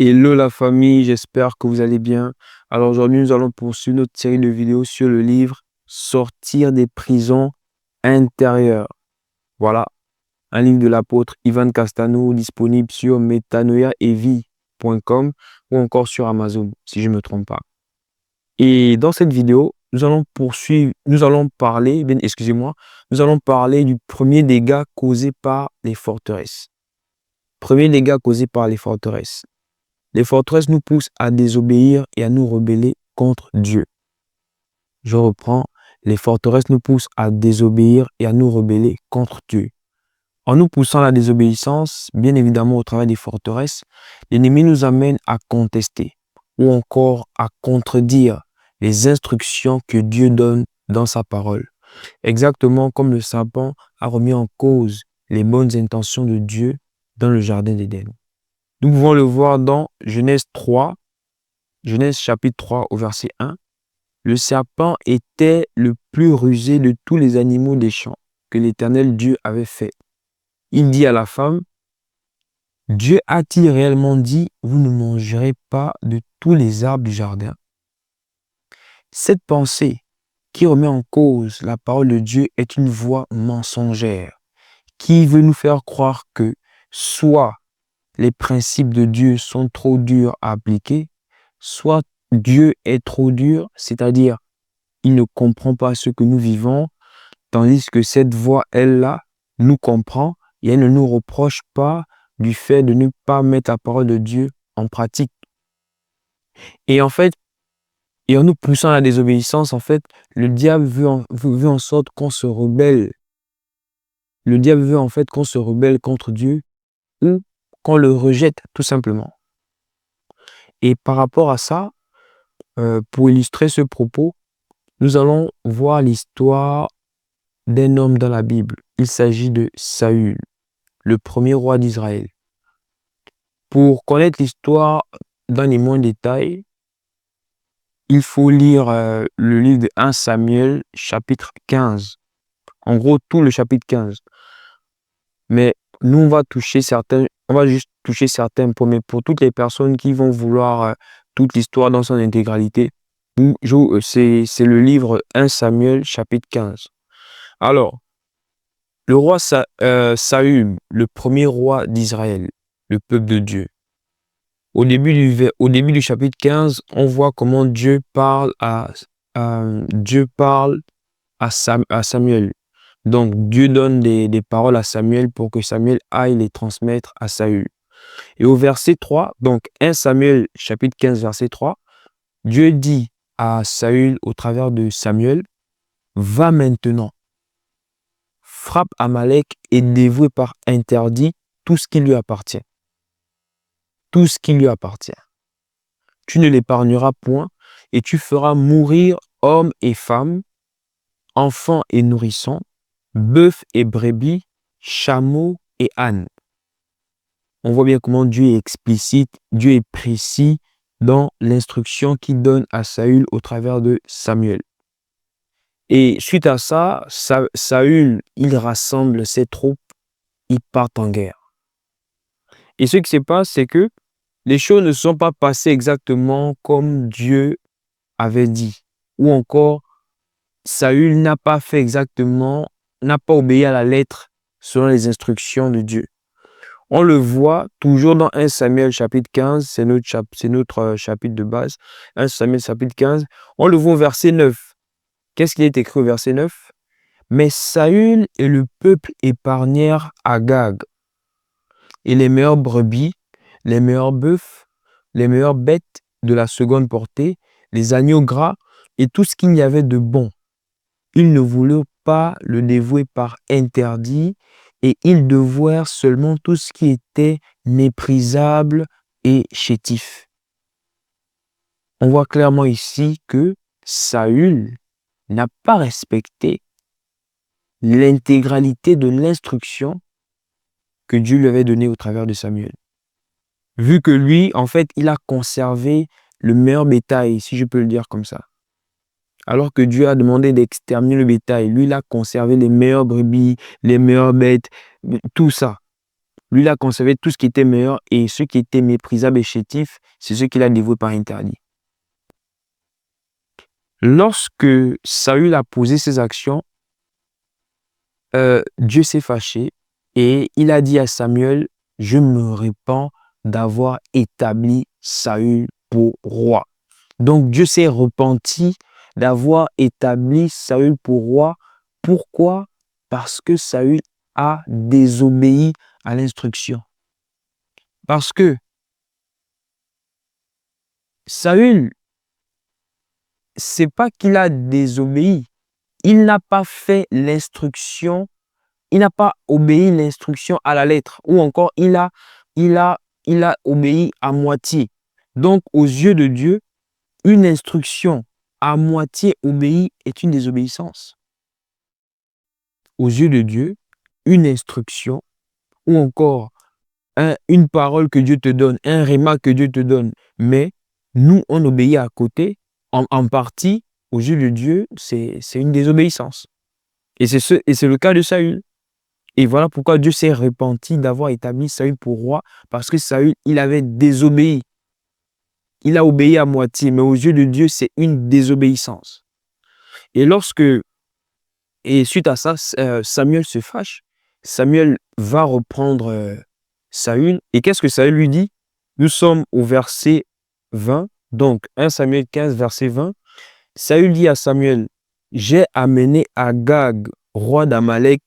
Hello la famille, j'espère que vous allez bien. Alors aujourd'hui, nous allons poursuivre notre série de vidéos sur le livre Sortir des prisons intérieures. Voilà, un livre de l'apôtre Ivan Castano disponible sur metanoiaevi.com ou encore sur Amazon, si je ne me trompe pas. Et dans cette vidéo, nous allons parler du premier dégât causé par les forteresses. Premier dégât causé par les forteresses. Les forteresses nous poussent à désobéir et à nous rebeller contre Dieu. Je reprends, les forteresses nous poussent à désobéir et à nous rebeller contre Dieu. En nous poussant à la désobéissance, bien évidemment au travers des forteresses, l'ennemi nous amène à contester ou encore à contredire les instructions que Dieu donne dans sa parole. Exactement comme le serpent a remis en cause les bonnes intentions de Dieu dans le jardin d'Éden. Nous pouvons le voir dans Genèse chapitre 3 au verset 1. Le serpent était le plus rusé de tous les animaux des champs que l'Éternel Dieu avait fait. Il dit à la femme, Dieu a-t-il réellement dit, vous ne mangerez pas de tous les arbres du jardin? Cette pensée qui remet en cause la parole de Dieu est une voix mensongère qui veut nous faire croire que soit les principes de Dieu sont trop durs à appliquer, soit Dieu est trop dur, c'est-à-dire il ne comprend pas ce que nous vivons, tandis que cette voix, elle-là, nous comprend et elle ne nous reproche pas du fait de ne pas mettre la parole de Dieu en pratique. Et en fait, et en nous poussant à la désobéissance, en fait, le diable veut en sorte qu'on se rebelle. Le diable veut en fait qu'on se rebelle contre Dieu ou qu'on le rejette tout simplement. Et par rapport à ça, pour illustrer ce propos, nous allons voir l'histoire d'un homme dans la Bible. Il s'agit de Saül, le premier roi d'Israël. Pour connaître l'histoire dans les moindres détails, il faut lire le livre de 1 Samuel, chapitre 15. En gros, tout le chapitre 15. Mais nous, on va juste toucher certains points. Mais pour toutes les personnes qui vont vouloir toute l'histoire dans son intégralité, c'est le livre 1 Samuel, chapitre 15. Alors, le roi Saül, le premier roi d'Israël, le peuple de Dieu. Au début du chapitre 15, on voit comment Dieu parle à Samuel. Donc, Dieu donne des paroles à Samuel pour que Samuel aille les transmettre à Saül. Et au verset 3, donc 1 Samuel chapitre 15, verset 3, Dieu dit à Saül au travers de Samuel, « Va maintenant, frappe Amalek et dévoue par interdit tout ce qui lui appartient. » Tout ce qui lui appartient. Tu ne l'épargneras point et tu feras mourir hommes et femmes, enfants et nourrissons, bœufs et brebis, chameaux et ânes. On voit bien comment Dieu est explicite, Dieu est précis dans l'instruction qu'il donne à Saül au travers de Samuel. Et suite à ça, Saül, il rassemble ses troupes, ils partent en guerre. Et ce qui se passe, c'est que les choses ne sont pas passées exactement comme Dieu avait dit. Ou encore, Saül n'a pas obéi à la lettre selon les instructions de Dieu. On le voit toujours dans 1 Samuel chapitre 15, c'est notre chapitre de base, 1 Samuel chapitre 15, on le voit au verset 9. Qu'est-ce qu'il est écrit au verset 9? Mais Saül et le peuple épargnèrent Agag, et les meilleures brebis, les meilleurs bœufs, les meilleures bêtes de la seconde portée, les agneaux gras et tout ce qu'il y avait de bon. Ils ne voulurent pas le dévouer par interdit et ils dévouèrent seulement tout ce qui était méprisable et chétif. On voit clairement ici que Saül n'a pas respecté l'intégralité de l'instruction que Dieu lui avait donnée au travers de Samuel. Vu que lui, en fait, il a conservé le meilleur bétail, si je peux le dire comme ça. Alors que Dieu a demandé d'exterminer le bétail, lui, il a conservé les meilleures brebis, les meilleures bêtes, tout ça. Lui, il a conservé tout ce qui était meilleur et ce qui était méprisable et chétif, c'est ce qu'il a dévoué par interdit. Lorsque Saül a posé ses actions, Dieu s'est fâché et il a dit à Samuel, je me répands d'avoir établi Saül pour roi. Donc Dieu s'est repenti d'avoir établi Saül pour roi. Pourquoi? Parce que Saül a désobéi à l'instruction. Parce que Saül, c'est pas qu'il a désobéi, il n'a pas fait l'instruction, il n'a pas obéi l'instruction à la lettre, ou encore il a, il a obéi à moitié. Donc, aux yeux de Dieu, une instruction à moitié obéie est une désobéissance. Aux yeux de Dieu, une instruction ou encore une parole que Dieu te donne, un réma que Dieu te donne, mais nous, on obéit à côté, en partie, aux yeux de Dieu, c'est une désobéissance. Et c'est le cas de Saül. Et voilà pourquoi Dieu s'est repenti d'avoir établi Saül pour roi, parce que Saül, il avait désobéi. Il a obéi à moitié, mais aux yeux de Dieu, c'est une désobéissance. Et suite à ça, Samuel se fâche. Samuel va reprendre Saül. Et qu'est-ce que Saül lui dit? Nous sommes au verset 20. Donc, 1 Samuel 15, verset 20. Saül dit à Samuel, j'ai amené Agag, roi d'Amalek,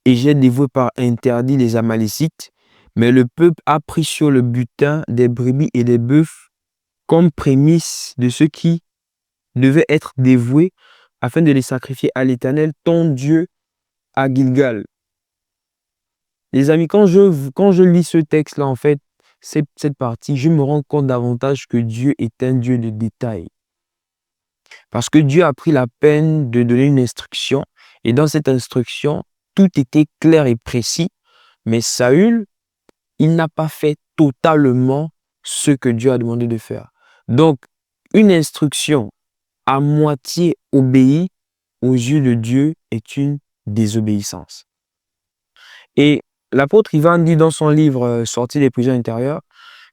et j'ai dévoué par interdit les Amalécites. Mais le peuple a pris sur le butin des brebis et des bœufs comme prémisse de ce qui devait être dévoué afin de les sacrifier à l'Éternel, ton Dieu, à Gilgal. Les amis, quand je lis ce texte-là, en fait, cette partie, je me rends compte davantage que Dieu est un Dieu de détails. Parce que Dieu a pris la peine de donner une instruction, et dans cette instruction, tout était clair et précis, mais Saül, il n'a pas fait totalement ce que Dieu a demandé de faire. Donc, une instruction à moitié obéie aux yeux de Dieu est une désobéissance. Et l'apôtre Ivan dit dans son livre Sortie des prisons intérieures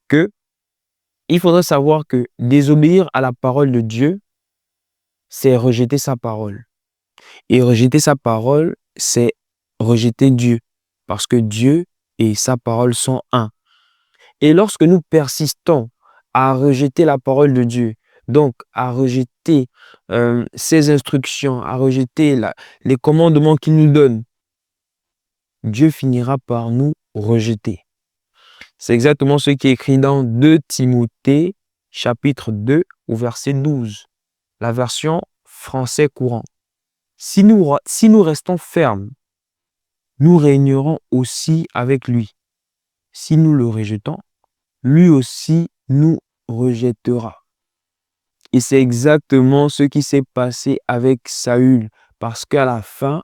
que il faudrait savoir que désobéir à la parole de Dieu, c'est rejeter sa parole. Et rejeter sa parole, c'est rejeter Dieu. Parce que Dieu et sa parole sont un. Et lorsque nous persistons à rejeter la parole de Dieu, donc à rejeter ses instructions, à rejeter les commandements qu'il nous donne, Dieu finira par nous rejeter. C'est exactement ce qui est écrit dans 2 Timothée, chapitre 2, au verset 12, la version français courant. Si nous restons fermes, nous régnerons aussi avec lui. Si nous le rejetons, lui aussi nous rejettera. Et c'est exactement ce qui s'est passé avec Saül, parce qu'à la fin,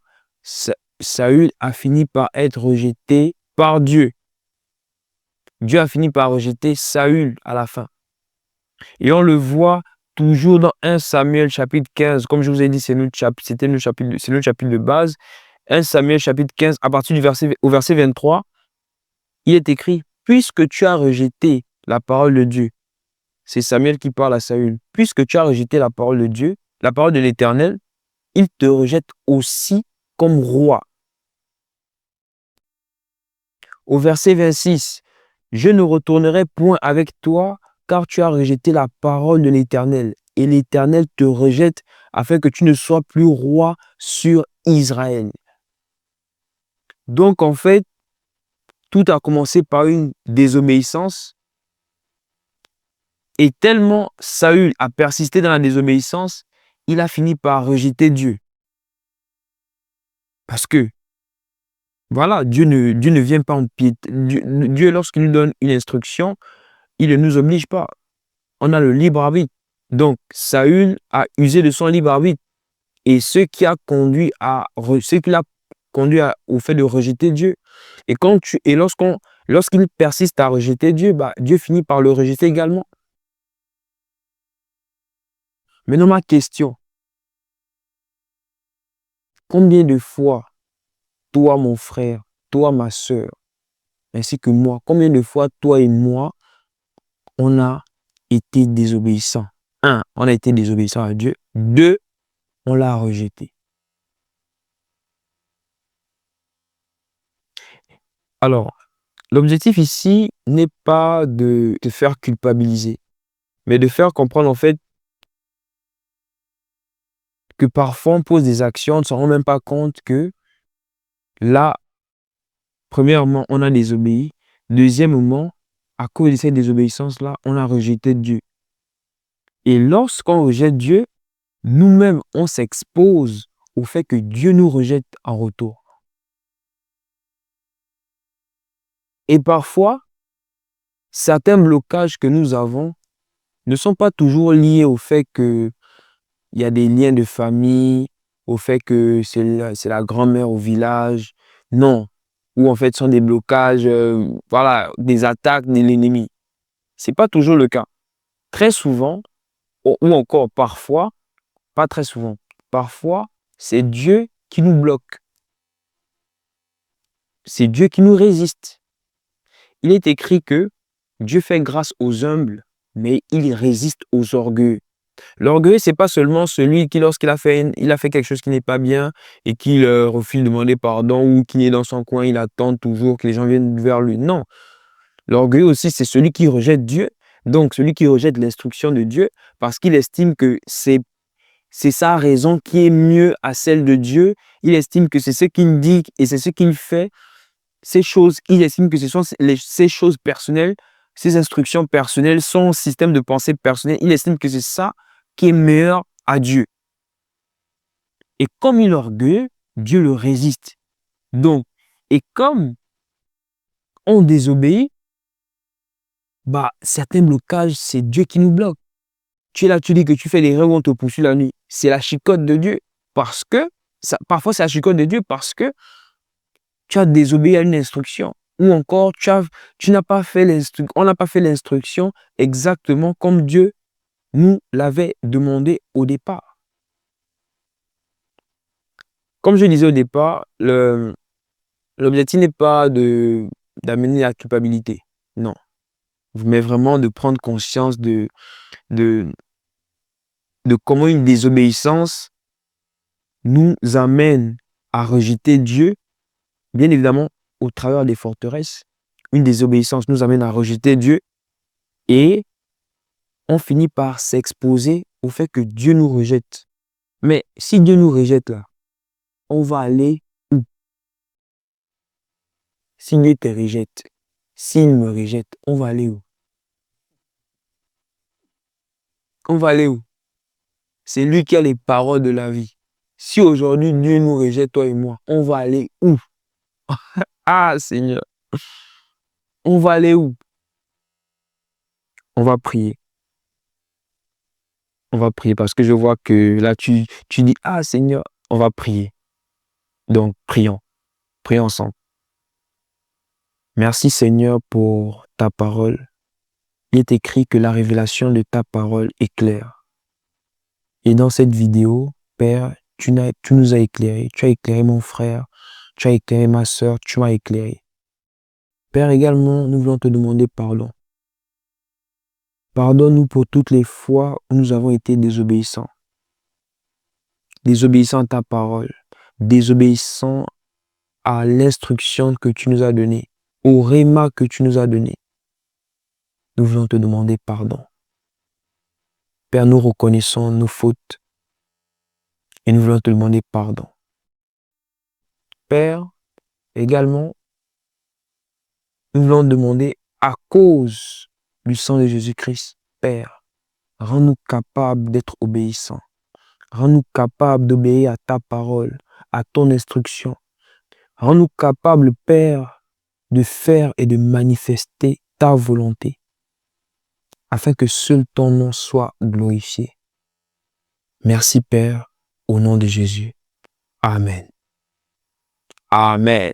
Saül a fini par être rejeté par Dieu. Dieu a fini par rejeter Saül à la fin. Et on le voit toujours dans 1 Samuel chapitre 15. Comme je vous ai dit, c'est notre chapitre de base. 1 Samuel chapitre 15, à partir du verset 23, il est écrit, puisque tu as rejeté la parole de Dieu. C'est Samuel qui parle à Saül. Puisque tu as rejeté la parole de Dieu, la parole de l'Éternel, il te rejette aussi comme roi. Au verset 26, je ne retournerai point avec toi, car tu as rejeté la parole de l'Éternel, et l'Éternel te rejette afin que tu ne sois plus roi sur Israël. Donc en fait, tout a commencé par une désobéissance, et tellement Saül a persisté dans la désobéissance, il a fini par rejeter Dieu. Parce que, voilà, Dieu ne vient pas en piété. Dieu, lorsqu'il nous donne une instruction, il ne nous oblige pas. On a le libre arbitre. Donc, Saül a usé de son libre arbitre. Et ce qui l'a conduit au fait de rejeter Dieu. Et lorsqu'il persiste à rejeter Dieu, Dieu finit par le rejeter également. Maintenant, ma question. Combien de fois, toi, mon frère, toi, ma soeur, ainsi que moi. Combien de fois, toi et moi, on a été désobéissants? Un, on a été désobéissant à Dieu. Deux, on l'a rejeté. Alors, l'objectif ici n'est pas de te faire culpabiliser, mais de faire comprendre en fait que parfois on pose des actions, on ne s'en rend même pas compte que là, premièrement, on a désobéi. Deuxièmement, à cause de cette désobéissance-là, on a rejeté Dieu. Et lorsqu'on rejette Dieu, nous-mêmes, on s'expose au fait que Dieu nous rejette en retour. Et parfois, certains blocages que nous avons ne sont pas toujours liés au fait qu'il y a des liens de famille, au fait que c'est la grand-mère au village. Non. Ou en fait, ce sont des blocages, voilà, des attaques de l'ennemi. Ce n'est pas toujours le cas. Très souvent, ou encore parfois, pas très souvent, parfois, c'est Dieu qui nous bloque. C'est Dieu qui nous résiste. Il est écrit que Dieu fait grâce aux humbles, mais il résiste aux orgueilleux. L'orgueil, c'est pas seulement celui qui, lorsqu'il a fait, quelque chose qui n'est pas bien et qu'il refuse de demander pardon ou qui est dans son coin, il attend toujours que les gens viennent vers lui. Non. L'orgueil aussi, c'est celui qui rejette Dieu. Donc, celui qui rejette l'instruction de Dieu parce qu'il estime que c'est sa raison qui est mieux à celle de Dieu. Il estime que c'est ce qu'il dit et c'est ce qu'il fait. Ces choses, il estime que ce sont ces choses personnelles, ses instructions personnelles, son système de pensée personnel. Il estime que c'est ça qui est meilleur à Dieu. Et comme il est orgueilleux, Dieu le résiste. Donc, et comme on désobéit, certains blocages, c'est Dieu qui nous bloque. Tu es là, tu dis que tu fais des rêves où on te poursuit la nuit. C'est la chicote de Dieu. Parce que, parfois c'est la chicote de Dieu parce que tu as désobéi à une instruction. Ou encore, on n'a pas fait l'instruction exactement comme Dieu nous l'avait demandé au départ. Comme je disais au départ, l'objectif n'est pas d'amener la culpabilité. Non. Mais vraiment de prendre conscience de comment une désobéissance nous amène à rejeter Dieu. Bien évidemment, au travers des forteresses, une désobéissance nous amène à rejeter Dieu et on finit par s'exposer au fait que Dieu nous rejette. Mais si Dieu nous rejette là, on va aller où? Si Dieu te rejette, s'il me rejette, on va aller où? On va aller où? C'est lui qui a les paroles de la vie. Si aujourd'hui Dieu nous rejette, toi et moi, on va aller où? Ah Seigneur, on va aller où? On va prier. On va prier parce que je vois que là tu dis, ah Seigneur, on va prier. Donc prions. Prions ensemble. Merci Seigneur pour ta parole. Il est écrit que la révélation de ta parole est claire. Et dans cette vidéo, Père, tu nous as éclairés. Tu as éclairé mon frère. Tu as éclairé ma soeur. Tu m'as éclairé. Père, également, nous voulons te demander pardon. Pardonne-nous pour toutes les fois où nous avons été désobéissants. Désobéissants à ta parole. Désobéissants à l'instruction que tu nous as donnée. Au réma que tu nous as donné. Nous voulons te demander pardon. Père, nous reconnaissons nos fautes et nous voulons te demander pardon. Père, également, nous voulons demander à cause du sang de Jésus-Christ, Père, rends-nous capables d'être obéissants. Rends-nous capables d'obéir à ta parole, à ton instruction. Rends-nous capables, Père, de faire et de manifester ta volonté, afin que seul ton nom soit glorifié. Merci, Père, au nom de Jésus. Amen. Amen.